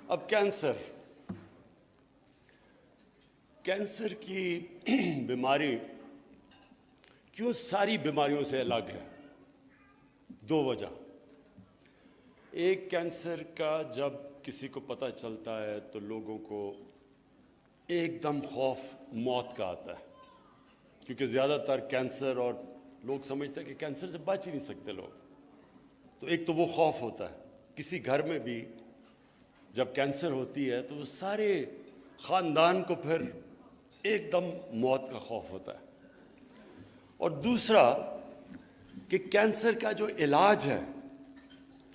اب کینسر کی بیماری کیوں ساری بیماریوں سے الگ ہے؟ دو وجہ۔ ایک، کینسر کا جب کسی کو پتہ چلتا ہے تو لوگوں کو ایک دم خوف موت کا آتا ہے، کیونکہ زیادہ تر کینسر اور لوگ سمجھتے ہیں کہ کینسر سے بچ ہی نہیں سکتے لوگ، تو ایک تو وہ خوف ہوتا ہے۔ کسی گھر میں بھی جب کینسر ہوتی ہے تو وہ سارے خاندان کو پھر ایک دم موت کا خوف ہوتا ہے۔ اور دوسرا کہ کینسر کا جو علاج ہے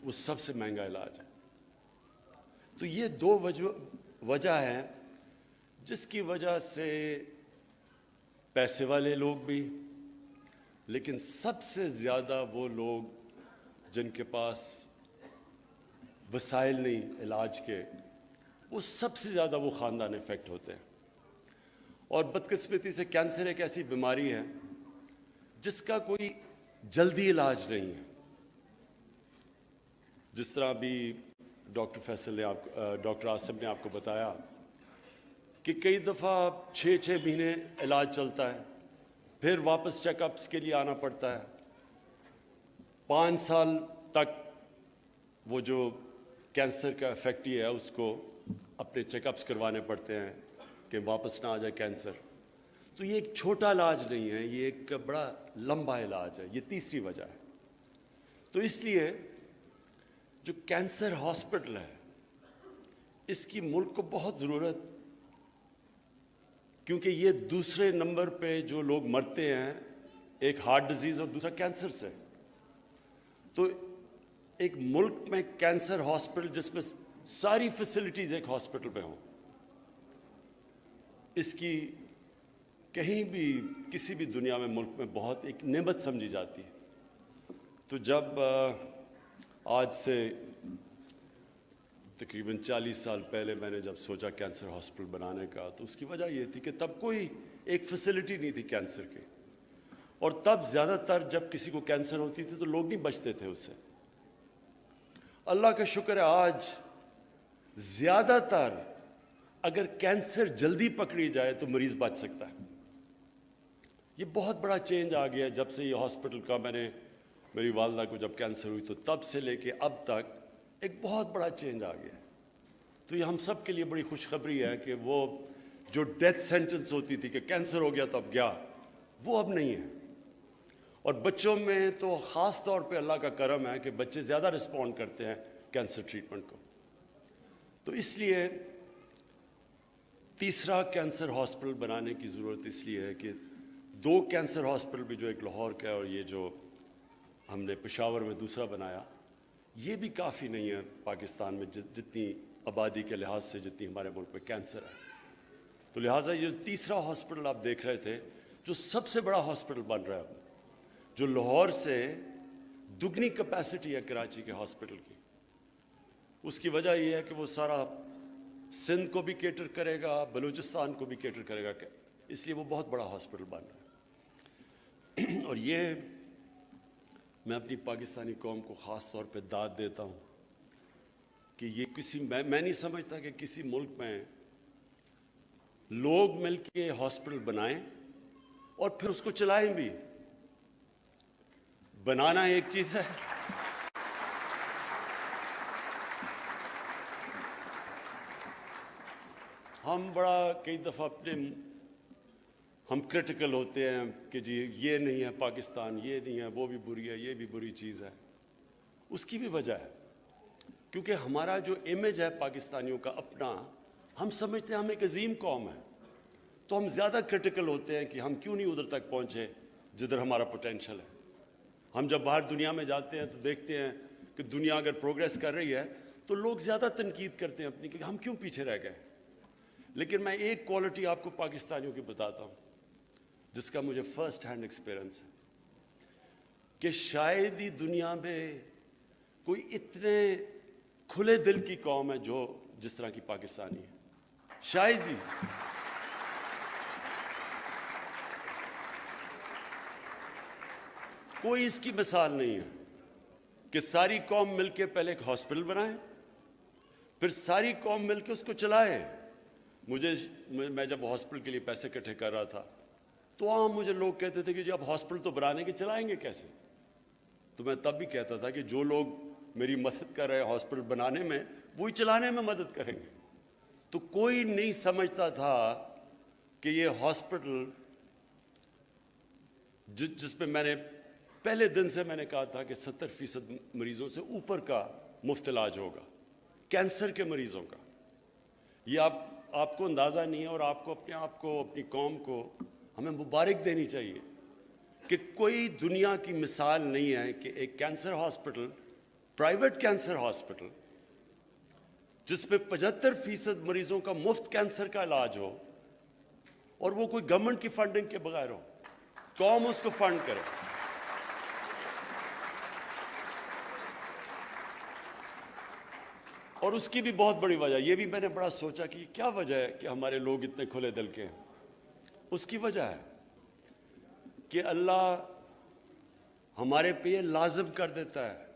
وہ سب سے مہنگا علاج ہے۔ تو یہ دو وجہ ہے جس کی وجہ سے پیسے والے لوگ بھی، لیکن سب سے زیادہ وہ لوگ جن کے پاس وسائل نہیں علاج کے، وہ سب سے زیادہ وہ خاندان افیکٹ ہوتے ہیں۔ اور بدقسمتی سے کینسر ایک ایسی بیماری ہے جس کا کوئی جلدی علاج نہیں ہے۔ جس طرح ابھی ڈاکٹر فیصل نے ڈاکٹر آصف نے آپ کو بتایا کہ کئی دفعہ 6 مہینے علاج چلتا ہے، پھر واپس چیک اپس کے لیے آنا پڑتا ہے، 5 سال تک وہ جو کینسر کا افیکٹی ہے اس کو اپنے چیک اپس کروانے پڑتے ہیں کہ واپس نہ آ جائے کینسر۔ تو یہ ایک چھوٹا علاج نہیں ہے، یہ ایک بڑا لمبا علاج ہے۔ یہ تیسری وجہ ہے۔ تو اس لیے جو کینسر ہاسپٹل ہے اس کی ملک کو بہت ضرورت، کیونکہ یہ دوسرے نمبر پہ جو لوگ مرتے ہیں، ایک ہارٹ ڈیزیز اور دوسرا کینسر سے۔ تو ایک ملک میں کینسر ہاسپٹل جس میں ساری فیسلٹیز ایک ہاسپٹل پہ ہوں، اس کی کہیں بھی کسی بھی دنیا میں ملک میں بہت ایک نعمت سمجھی جاتی ہے۔ تو جب آج سے تقریباً 40 سال پہلے میں نے جب سوچا کینسر ہاسپٹل بنانے کا، تو اس کی وجہ یہ تھی کہ تب کوئی ایک فیسلٹی نہیں تھی کینسر کی، اور تب زیادہ تر جب کسی کو کینسر ہوتی تھی تو لوگ نہیں بچتے تھے اس سے۔ اللہ کا شکر ہے آج زیادہ تر اگر کینسر جلدی پکڑی جائے تو مریض بچ سکتا ہے۔ یہ بہت بڑا چینج آ گیا ہے جب سے یہ ہاسپٹل کا میری والدہ کو جب کینسر ہوئی تو تب سے لے کے اب تک ایک بہت بڑا چینج آ گیا ہے۔ تو یہ ہم سب کے لیے بڑی خوشخبری ہے کہ وہ جو ڈیتھ سینٹنس ہوتی تھی کہ کینسر ہو گیا تو اب گیا، وہ اب نہیں ہے۔ اور بچوں میں تو خاص طور پہ اللہ کا کرم ہے کہ بچے زیادہ رسپونڈ کرتے ہیں کینسر ٹریٹمنٹ کو۔ تو اس لیے تیسرا کینسر ہاسپٹل بنانے کی ضرورت اس لیے ہے کہ 2 کینسر ہاسپٹل بھی، جو ایک لاہور کا ہے اور یہ جو ہم نے پشاور میں دوسرا بنایا، یہ بھی کافی نہیں ہے پاکستان میں جتنی آبادی کے لحاظ سے جتنی ہمارے ملک میں کینسر ہے۔ تو لہٰذا یہ تیسرا ہاسپٹل آپ دیکھ رہے تھے جو سب سے بڑا ہاسپٹل بن رہا ہے، جو لاہور سے دگنی کیپیسٹی ہے کراچی کے ہاسپٹل کی۔ اس کی وجہ یہ ہے کہ وہ سارا سندھ کو بھی کیٹر کرے گا، بلوچستان کو بھی کیٹر کرے گا، اس لیے وہ بہت بڑا ہاسپٹل بن رہا ہے۔ اور یہ میں اپنی پاکستانی قوم کو خاص طور پہ داد دیتا ہوں کہ یہ میں نہیں سمجھتا کہ کسی ملک میں لوگ مل کے ہاسپٹل بنائیں اور پھر اس کو چلائیں بھی۔ بنانا ایک چیز ہے، ہم بڑا کئی دفعہ ہم کرٹیکل ہوتے ہیں کہ جی یہ نہیں ہے پاکستان، یہ نہیں ہے، وہ بھی بری ہے، یہ بھی بری چیز ہے۔ اس کی بھی وجہ ہے کیونکہ ہمارا جو امیج ہے پاکستانیوں کا اپنا، ہم سمجھتے ہیں ہم ایک عظیم قوم ہے، تو ہم زیادہ کرٹیکل ہوتے ہیں کہ ہم کیوں نہیں ادھر تک پہنچے جدھر ہمارا پوٹینشل ہے۔ ہم جب باہر دنیا میں جاتے ہیں تو دیکھتے ہیں کہ دنیا اگر پروگریس کر رہی ہے تو لوگ زیادہ تنقید کرتے ہیں اپنی کہ ہم کیوں پیچھے رہ گئے۔ لیکن میں ایک کوالٹی آپ کو پاکستانیوں کی بتاتا ہوں جس کا مجھے فرسٹ ہینڈ ایکسپیرنس ہے کہ شاید ہی دنیا میں کوئی اتنے کھلے دل کی قوم ہے جو جس طرح کی پاکستانی ہے، شاید ہی۔ کوئی اس کی مثال نہیں ہے کہ ساری قوم مل کے پہلے ایک ہاسپٹل بنائیں، پھر ساری قوم مل کے اس کو چلائے. میں جب ہاسپٹل کے لیے پیسے اکٹھے کر رہا تھا تو عام مجھے لوگ کہتے تھے کہ جی آپ ہاسپٹل تو بنانے کے چلائیں گے کیسے؟ تو میں تب بھی کہتا تھا کہ جو لوگ میری مدد کر رہے ہیں ہاسپٹل بنانے میں وہی چلانے میں مدد کریں گے. تو کوئی نہیں سمجھتا تھا کہ یہ ہاسپٹل جس پہ میں نے پہلے دن سے میں نے کہا تھا کہ 70% مریضوں سے اوپر کا مفت علاج ہوگا، کینسر کے مریضوں کا. یہ آپ کو اندازہ نہیں ہے، اور آپ کو اپنی قوم کو ہمیں مبارک دینی چاہیے کہ کوئی دنیا کی مثال نہیں ہے کہ ایک cancer hospital, private cancer hospital جس پہ 75% مریضوں کا مفت کینسر کا علاج ہو، اور وہ کوئی گورنمنٹ کی فنڈنگ کے بغیر ہو، قوم اس کو فنڈ کرے. اور اس کی بھی بہت بڑی وجہ، یہ بھی میں نے بڑا سوچا کہ کیا وجہ ہے کہ ہمارے لوگ اتنے کھلے دل کے ہیں. اس کی وجہ ہے کہ اللہ ہمارے پہ یہ لازم کر دیتا ہے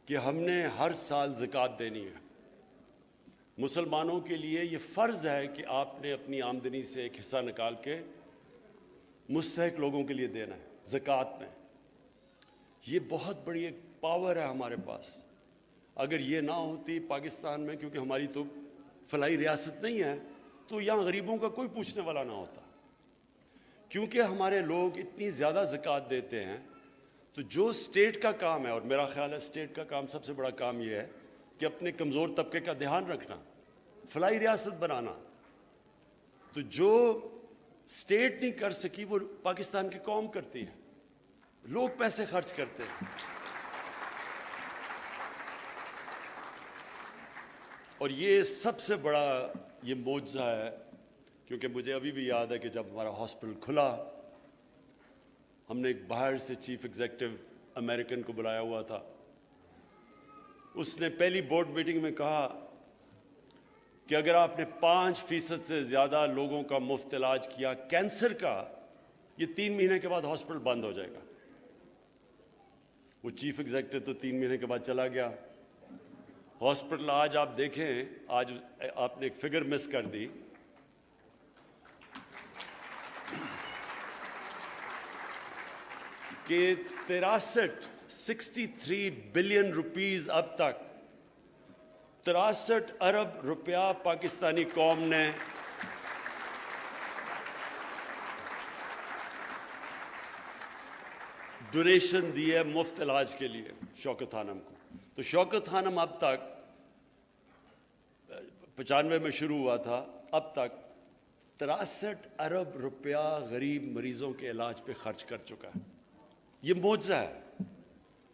کہ ہم نے ہر سال زکوٰۃ دینی ہے. مسلمانوں کے لیے یہ فرض ہے کہ آپ نے اپنی آمدنی سے ایک حصہ نکال کے مستحق لوگوں کے لیے دینا ہے زکوٰۃ میں. یہ بہت بڑی ایک پاور ہے ہمارے پاس. اگر یہ نہ ہوتی پاکستان میں، کیونکہ ہماری تو فلاحی ریاست نہیں ہے، تو یہاں غریبوں کا کوئی پوچھنے والا نہ ہوتا. کیونکہ ہمارے لوگ اتنی زیادہ زکوٰۃ دیتے ہیں، تو جو اسٹیٹ کا کام ہے، اور میرا خیال ہے اسٹیٹ کا کام سب سے بڑا کام یہ ہے کہ اپنے کمزور طبقے کا دھیان رکھنا، فلاحی ریاست بنانا. تو جو اسٹیٹ نہیں کر سکی وہ پاکستان کی قوم کرتی ہے. لوگ پیسے خرچ کرتے ہیں. اور یہ سب سے بڑا یہ معجزہ ہے، کیونکہ مجھے ابھی بھی یاد ہے کہ جب ہمارا ہاسپٹل کھلا، ہم نے ایک باہر سے چیف ایگزیکٹو امریکن کو بلایا ہوا تھا. اس نے پہلی بورڈ میٹنگ میں کہا کہ اگر آپ نے 5% سے زیادہ لوگوں کا مفت علاج کیا کینسر کا، یہ 3 مہینے کے بعد ہاسپٹل بند ہو جائے گا. وہ چیف ایگزیکٹو تو 3 مہینے کے بعد چلا گیا. ہاسپٹل آج آپ دیکھیں، آج آپ نے ایک فگر مس کر دی کہ 63 بلین روپیز اب تک 63 ارب روپیہ پاکستانی قوم نے ڈونیشن دی ہے مفت علاج کے لیے شوکت خانم کو. تو شوکت خانم اب تک 95 میں شروع ہوا تھا، اب تک 63 ارب روپیہ غریب مریضوں کے علاج پہ خرچ کر چکا ہے. یہ معجزہ ہے.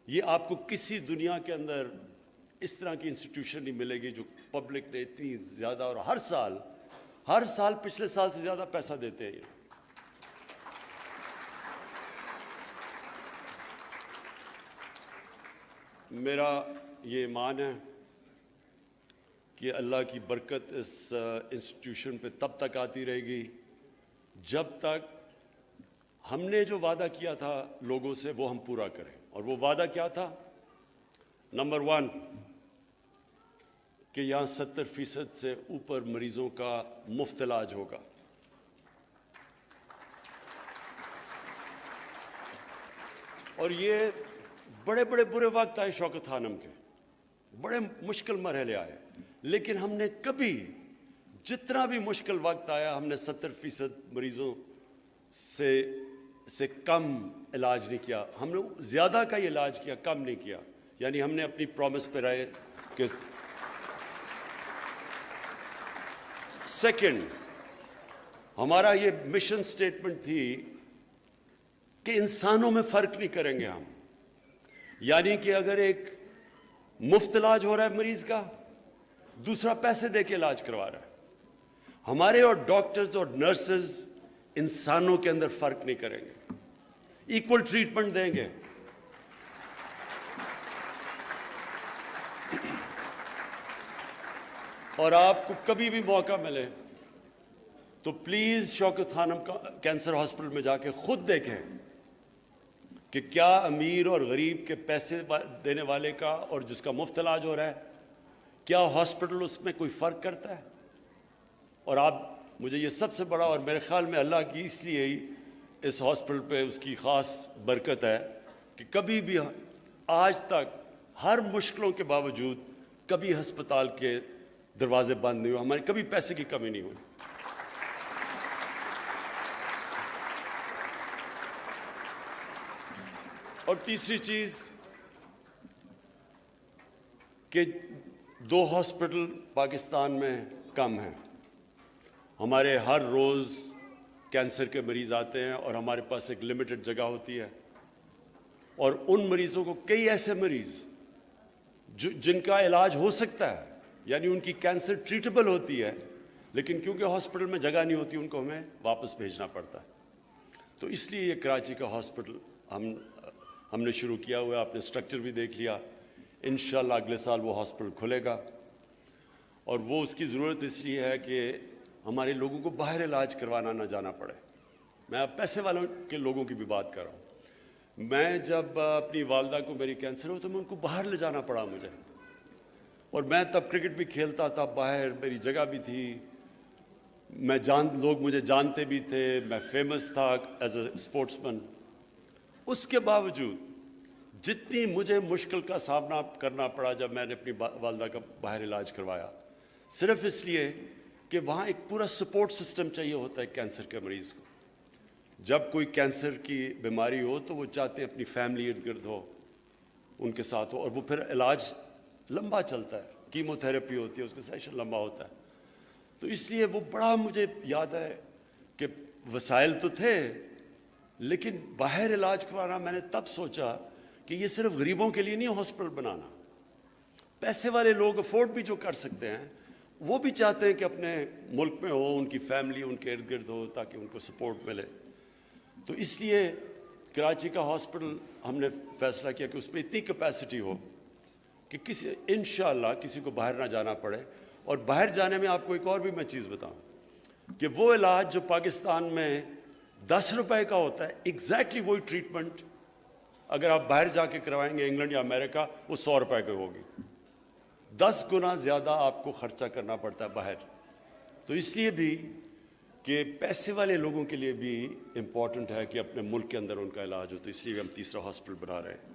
یہ آپ کو کسی دنیا کے اندر اس طرح کی انسٹیٹیوشن نہیں ملے گی جو پبلک نے اتنی زیادہ، اور ہر سال پچھلے سال سے زیادہ پیسہ دیتے ہیں. میرا یہ ایمان ہے کہ اللہ کی برکت اس انسٹیٹیوشن پہ تب تک آتی رہے گی جب تک ہم نے جو وعدہ کیا تھا لوگوں سے وہ ہم پورا کریں. اور وہ وعدہ کیا تھا؟ نمبر 1 کہ یہاں 70% سے اوپر مریضوں کا مفت علاج ہوگا. اور یہ بڑے بڑے برے وقت آئے شوکت خانم کے، بڑے مشکل مرحلے آئے، لیکن ہم نے کبھی جتنا بھی مشکل وقت آیا ہم نے 70% مریضوں سے کم علاج نہیں کیا. ہم نے زیادہ کا ہی علاج کیا، کم نہیں کیا. یعنی ہم نے اپنی پرومس پہ رہے کہ سیکنڈ ہمارا یہ مشن سٹیٹمنٹ تھی کہ انسانوں میں فرق نہیں کریں گے ہم. یعنی کہ اگر ایک مفت علاج ہو رہا ہے مریض کا، دوسرا پیسے دے کے علاج کروا رہا ہے، ہمارے اور ڈاکٹرز اور نرسز انسانوں کے اندر فرق نہیں کریں گے، ایکول ٹریٹمنٹ دیں گے. اور آپ کو کبھی بھی موقع ملے تو پلیز شوکت خانم کا کینسر ہاسپٹل میں جا کے خود دیکھیں کہ کیا امیر اور غریب کے پیسے دینے والے کا اور جس کا مفت علاج ہو رہا ہے کیا ہاسپٹل اس میں کوئی فرق کرتا ہے؟ اور آپ مجھے یہ سب سے بڑا، اور میرے خیال میں اللہ کی اس لیے ہی اس ہاسپٹل پہ اس کی خاص برکت ہے کہ کبھی بھی آج تک ہر مشکلوں کے باوجود کبھی ہسپتال کے دروازے بند نہیں ہوئے، ہمارے کبھی پیسے کی کمی نہیں ہوئی۔ اور تیسری چیز کہ 2 ہاسپٹل پاکستان میں کم ہیں۔ ہمارے ہر روز کینسر کے مریض آتے ہیں اور ہمارے پاس ایک لمیٹڈ جگہ ہوتی ہے، اور ان مریضوں کو کئی ایسے مریض جن کا علاج ہو سکتا ہے، یعنی ان کی کینسر ٹریٹبل ہوتی ہے، لیکن کیونکہ ہاسپٹل میں جگہ نہیں ہوتی ان کو ہمیں واپس بھیجنا پڑتا ہے۔ تو اس لیے یہ کراچی کا ہاسپٹل ہم نے شروع کیا ہوا ہے۔ آپ نے سٹرکچر بھی دیکھ لیا، انشاءاللہ اگلے سال وہ ہاسپٹل کھلے گا، اور وہ اس کی ضرورت اس لیے ہے کہ ہمارے لوگوں کو باہر علاج کروانا نہ جانا پڑے۔ میں اب پیسے والوں کے لوگوں کی بھی بات کر رہا ہوں۔ میں جب اپنی والدہ کو میری کینسر ہو تو میں ان کو باہر لے جانا پڑا مجھے، اور میں تب کرکٹ بھی کھیلتا تھا باہر، میری جگہ بھی تھی، لوگ مجھے جانتے بھی تھے، میں فیمس تھا ایز اے اسپورٹس مین۔ اس کے باوجود جتنی مجھے مشکل کا سامنا کرنا پڑا جب میں نے اپنی والدہ کا باہر علاج کروایا، صرف اس لیے کہ وہاں ایک پورا سپورٹ سسٹم چاہیے ہوتا ہے کینسر کے مریض کو۔ جب کوئی کینسر کی بیماری ہو تو وہ چاہتے ہیں اپنی فیملی ارد گرد ہو، ان کے ساتھ ہو، اور وہ پھر علاج لمبا چلتا ہے، کیمو تھراپی ہوتی ہے، اس کا سیشن لمبا ہوتا ہے۔ تو اس لیے وہ بڑا مجھے یاد ہے کہ وسائل تو تھے، لیکن باہر علاج کروانا میں نے تب سوچا کہ یہ صرف غریبوں کے لیے نہیں ہاسپٹل بنانا، پیسے والے لوگ افورڈ بھی جو کر سکتے ہیں وہ بھی چاہتے ہیں کہ اپنے ملک میں ہو، ان کی فیملی ان کے ارد گرد ہو تاکہ ان کو سپورٹ ملے۔ تو اس لیے کراچی کا ہاسپٹل ہم نے فیصلہ کیا کہ اس میں اتنی کیپیسٹی ہو کہ انشاءاللہ کسی کو باہر نہ جانا پڑے۔ اور باہر جانے میں آپ کو ایک اور بھی میں چیز بتاؤں کہ وہ علاج جو پاکستان میں 10 روپے کا ہوتا ہے، ایگزیکٹلی وہی ٹریٹمنٹ اگر آپ باہر جا کے کروائیں گے انگلینڈ یا امریکہ، وہ 100 روپے کی ہوگی۔ 10 گنا زیادہ آپ کو خرچہ کرنا پڑتا ہے باہر۔ تو اس لیے بھی کہ پیسے والے لوگوں کے لیے بھی امپورٹنٹ ہے کہ اپنے ملک کے اندر ان کا علاج ہو، تو اس لیے ہم تیسرا ہاسپٹل بنا رہے ہیں۔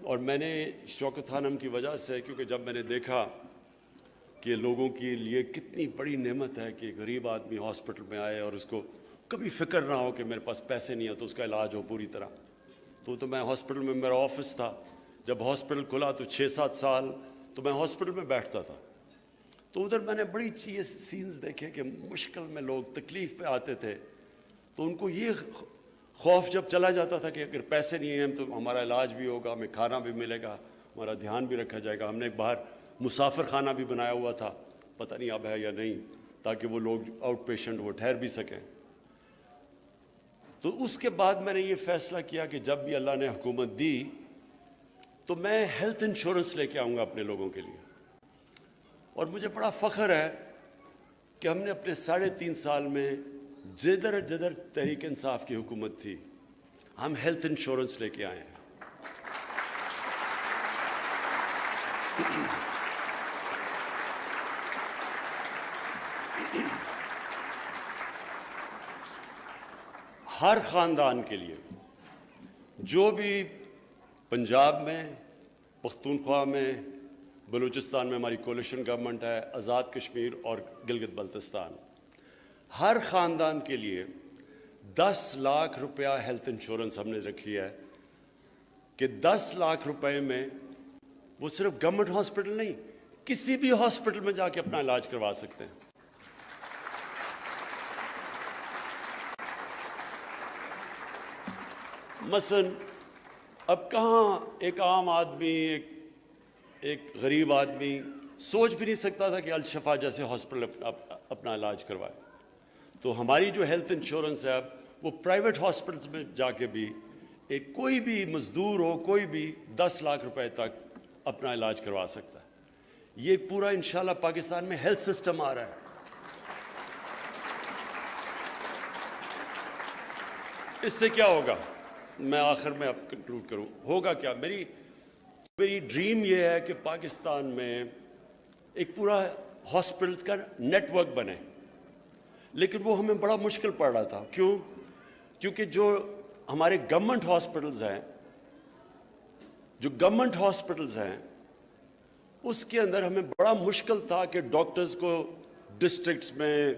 اور میں نے شوکت خانم کی وجہ سے، کیونکہ جب میں نے دیکھا کہ لوگوں کے لیے کتنی بڑی نعمت ہے کہ غریب آدمی ہاسپٹل میں آئے اور اس کو کبھی فکر نہ ہو کہ میرے پاس پیسے نہیں ہیں تو اس کا علاج ہو پوری طرح، تو میں ہاسپٹل میں، میرا آفس تھا، جب ہاسپٹل کھلا تو 6-7 سال تو میں ہاسپٹل میں بیٹھتا تھا، تو ادھر میں نے بڑی سینز دیکھے کہ مشکل میں لوگ تکلیف پہ آتے تھے، تو ان کو یہ خوف جب چلا جاتا تھا کہ اگر پیسے نہیں ہیں تو ہمارا علاج بھی ہوگا، ہمیں کھانا بھی ملے گا، ہمارا دھیان بھی رکھا جائے گا۔ ہم نے ایک باہر مسافر خانہ بھی بنایا ہوا تھا، پتہ نہیں اب ہے یا نہیں، تاکہ وہ لوگ آؤٹ پیشنٹ وہ ٹھہر بھی سکیں۔ تو اس کے بعد میں نے یہ فیصلہ کیا کہ جب بھی اللہ نے حکومت دی تو میں ہیلتھ انشورنس لے کے آؤں گا اپنے لوگوں کے لیے۔ اور مجھے بڑا فخر ہے کہ ہم نے اپنے 3.5 سال میں جدھر جدھر تحریک انصاف کی حکومت تھی، ہم ہیلتھ انشورنس لے کے آئے ہیں۔ ہر خاندان کے لیے، جو بھی پنجاب میں، پختونخوا میں، بلوچستان میں ہماری کولیشن گورنمنٹ ہے، آزاد کشمیر اور گلگت بلتستان، ہر خاندان کے لیے 10 لاکھ روپیہ ہیلتھ انشورنس ہم نے رکھی ہے کہ 10 لاکھ روپے میں وہ صرف گورنمنٹ ہاسپٹل نہیں، کسی بھی ہاسپٹل میں جا کے اپنا علاج کروا سکتے ہیں۔ مثلا اب کہاں ایک عام آدمی، ایک غریب آدمی سوچ بھی نہیں سکتا تھا کہ الشفا جیسے ہاسپٹل اپنا علاج کروائے۔ تو ہماری جو ہیلتھ انشورنس ہے اب وہ پرائیویٹ ہاسپٹلس میں جا کے بھی کوئی بھی مزدور ہو، کوئی بھی 10 لاکھ روپے تک اپنا علاج کروا سکتا ہے۔ یہ پورا انشاءاللہ پاکستان میں ہیلتھ سسٹم آ رہا ہے۔ اس سے کیا ہوگا، میں آخر میں اب کنکلوڈ کروں، ہوگا کیا، میری ڈریم یہ ہے کہ پاکستان میں ایک پورا ہاسپٹلس کا نیٹ ورک بنے، لیکن وہ ہمیں بڑا مشکل پڑ رہا تھا. کیوں؟ کیونکہ جو ہمارے گورنمنٹ ہاسپٹلز ہیں اس کے اندر ہمیں بڑا مشکل تھا کہ ڈاکٹرز کو ڈسٹرکٹس میں،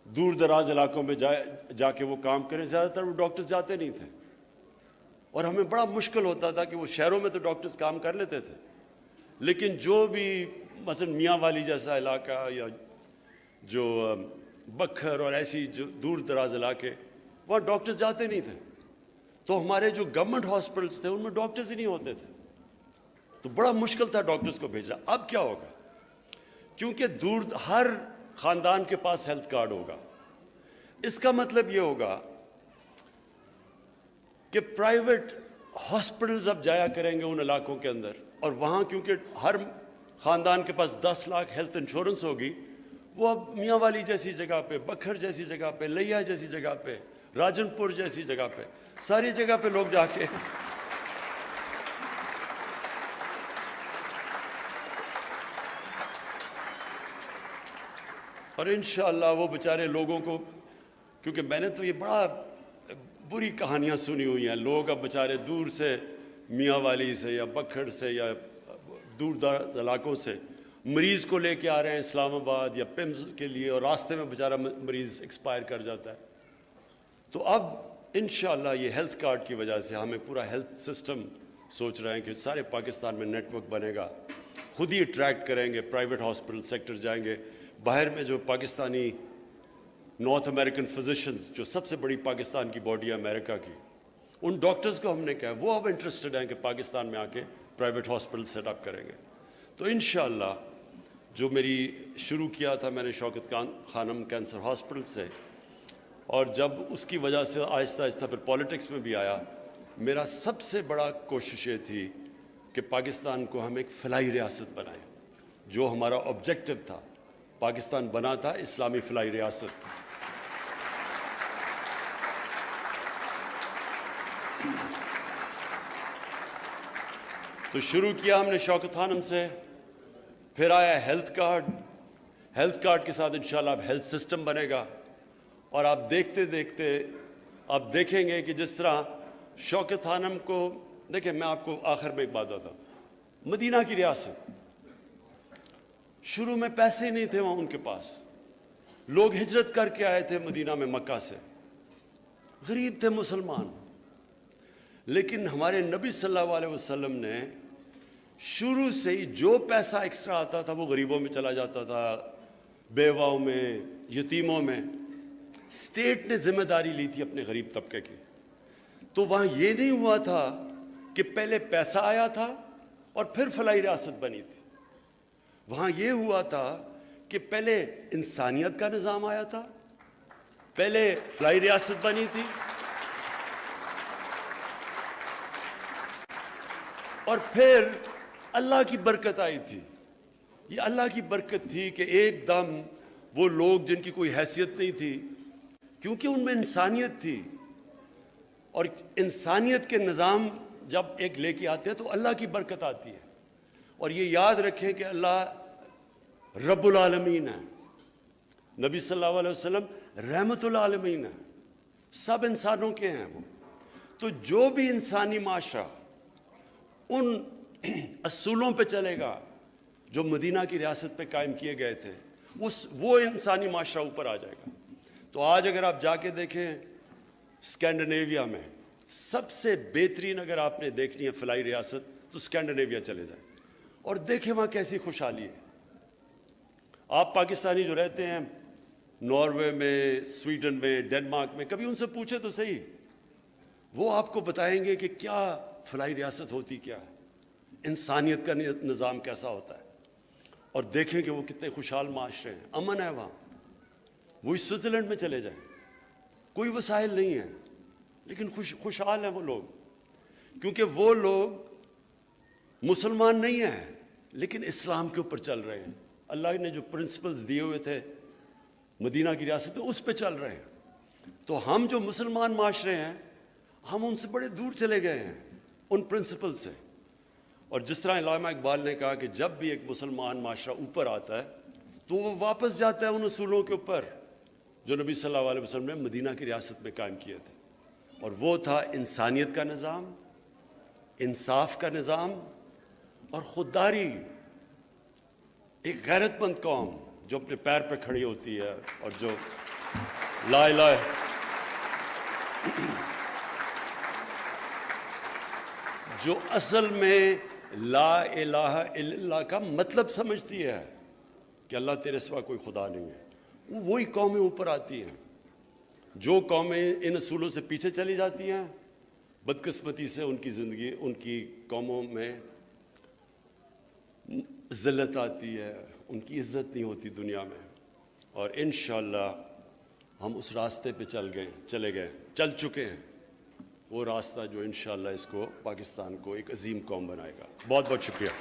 دور دراز علاقوں میں جا کے وہ کام کریں. زیادہ تر وہ ڈاکٹرز جاتے نہیں تھے، اور ہمیں بڑا مشکل ہوتا تھا کہ وہ شہروں میں تو ڈاکٹرز کام کر لیتے تھے، لیکن جو بھی مثلا میاں والی جیسا علاقہ یا جو بکھر اور ایسی جو دور دراز علاقے، وہاں ڈاکٹرز جاتے نہیں تھے. تو ہمارے جو گورنمنٹ ہاسپٹلس تھے ان میں ڈاکٹرز ہی نہیں ہوتے تھے، تو بڑا مشکل تھا ڈاکٹرز کو بھیجنا. اب کیا ہوگا؟ کیونکہ ہر خاندان کے پاس ہیلتھ کارڈ ہوگا. اس کا مطلب یہ ہوگا کہ پرائیویٹ ہاسپٹلز اب جایا کریں گے ان علاقوں کے اندر، اور وہاں کیونکہ ہر خاندان کے پاس 10 لاکھ ہیلتھ انشورنس ہوگی، وہ اب میاں والی جیسی جگہ پہ، بکھر جیسی جگہ پہ، لیا جیسی جگہ پہ، راجن پور جیسی جگہ پہ، ساری جگہ پہ لوگ جا کے اور انشاءاللہ وہ بیچارے لوگوں کو، کیونکہ میں نے تو یہ بڑا بری کہانیاں سنی ہوئی ہیں، لوگ اب بیچارے دور سے میاں والی سے یا بکھر سے یا دور دراز علاقوں سے مریض کو لے کے آ رہے ہیں اسلام آباد یا پمز کے لیے، اور راستے میں بیچارہ مریض ایکسپائر کر جاتا ہے. تو اب انشاءاللہ یہ ہیلتھ کارڈ کی وجہ سے ہمیں پورا ہیلتھ سسٹم سوچ رہے ہیں کہ سارے پاکستان میں نیٹ ورک بنے گا، خود ہی اٹریکٹ کریں گے، پرائیویٹ ہاسپٹل سیکٹر جائیں گے. باہر میں جو پاکستانی نارتھ امریکن فزیشنز، جو سب سے بڑی پاکستان کی باڈی ہے امریکہ کی، ان ڈاکٹرز کو ہم نے کہا وہ اب انٹرسٹڈ ہیں کہ پاکستان میں آ کے پرائیویٹ ہاسپٹل سیٹ اپ کریں گے. تو انشاءاللہ جو میری شروع کیا تھا میں نے شوکت خانم کینسر ہاسپٹل سے، اور جب اس کی وجہ سے آہستہ آہستہ پھر پالیٹکس میں بھی آیا، میرا سب سے بڑا کوشش یہ تھی کہ پاکستان کو ہم ایک فلاحی ریاست بنائیں. جو ہمارا آبجیکٹو تھا، پاکستان بنا تھا اسلامی فلاحی ریاست. تو شروع کیا ہم نے شوکت خانم سے، پھر آیا ہیلتھ کارڈ کے ساتھ انشاءاللہ اب ہیلتھ سسٹم بنے گا. اور آپ دیکھتے دیکھتے آپ دیکھیں گے کہ جس طرح شوکت خانم کو، دیکھیں میں آپ کو آخر میں ایک بات بتاتا ہوں، مدینہ کی ریاست شروع میں پیسے نہیں تھے وہاں ان کے پاس، لوگ ہجرت کر کے آئے تھے مدینہ میں مکہ سے، غریب تھے مسلمان، لیکن ہمارے نبی صلی اللہ علیہ وسلم نے شروع سے ہی جو پیسہ ایکسٹرا آتا تھا وہ غریبوں میں چلا جاتا تھا، بیواؤں میں، یتیموں میں. اسٹیٹ نے ذمہ داری لی تھی اپنے غریب طبقے کی. تو وہاں یہ نہیں ہوا تھا کہ پہلے پیسہ آیا تھا اور پھر فلاحی ریاست بنی تھی. وہاں یہ ہوا تھا کہ پہلے انسانیت کا نظام آیا تھا، پہلے فلاحی ریاست بنی تھی، اور پھر اللہ کی برکت آئی تھی. یہ اللہ کی برکت تھی کہ ایک دم وہ لوگ جن کی کوئی حیثیت نہیں تھی، کیونکہ ان میں انسانیت تھی، اور انسانیت کے نظام جب ایک لے کے آتے ہیں تو اللہ کی برکت آتی ہے. اور یہ یاد رکھیں کہ اللہ رب العالمین ہے، نبی صلی اللہ علیہ وسلم رحمت العالمین ہے، سب انسانوں کے ہیں وہ. تو جو بھی انسانی معاشرہ ان اصولوں پہ چلے گا جو مدینہ کی ریاست پہ قائم کیے گئے تھے، وہ انسانی معاشرہ اوپر آ جائے گا. تو آج اگر آپ جا کے دیکھیں اسکینڈینیویا میں سب سے بہترین، اگر آپ نے دیکھنی ہے فلاحی ریاست تو اسکینڈینیویا چلے جائیں اور دیکھیں وہاں کیسی خوشحالی ہے. آپ پاکستانی جو رہتے ہیں ناروے میں، سویڈن میں، ڈنمارک میں، کبھی ان سے پوچھے تو صحیح، وہ آپ کو بتائیں گے کہ کیا فلاحی ریاست ہوتی کیا ہے، انسانیت کا نظام کیسا ہوتا ہے. اور دیکھیں کہ وہ کتنے خوشحال معاشرے ہیں، امن ہے وہاں. وہی سوئٹزرلینڈ میں چلے جائیں، کوئی وسائل نہیں ہیں لیکن خوشحال ہیں وہ لوگ، کیونکہ وہ لوگ مسلمان نہیں ہیں لیکن اسلام کے اوپر چل رہے ہیں. اللہ نے جو پرنسپلز دیے ہوئے تھے مدینہ کی ریاست میں اس پہ چل رہے ہیں. تو ہم جو مسلمان معاشرے ہیں ہم ان سے بڑے دور چلے گئے ہیں ان پرنسپل سے. اور جس طرح علامہ اقبال نے کہا کہ جب بھی ایک مسلمان معاشرہ اوپر آتا ہے تو وہ واپس جاتا ہے ان اصولوں کے اوپر جو نبی صلی اللہ علیہ وسلم نے مدینہ کی ریاست میں قائم کیے تھے، اور وہ تھا انسانیت کا نظام، انصاف کا نظام اور خودداری. ایک غیرت مند قوم جو اپنے پیر پہ کھڑی ہوتی ہے اور جو لا الہ جو اصل میں لا الہ الا اللہ کا مطلب سمجھتی ہے کہ اللہ تیرے سوا کوئی خدا نہیں ہے، وہی قومیں اوپر آتی ہیں. جو قومیں ان اصولوں سے پیچھے چلی جاتی ہیں بدقسمتی سے ان کی زندگی، ان کی قوموں میں ذلت آتی ہے، ان کی عزت نہیں ہوتی دنیا میں. اور انشاءاللہ ہم اس راستے پہ چل چکے ہیں، وہ راستہ جو انشاءاللہ اس کو پاکستان کو ایک عظیم قوم بنائے گا. بہت بہت شکریہ.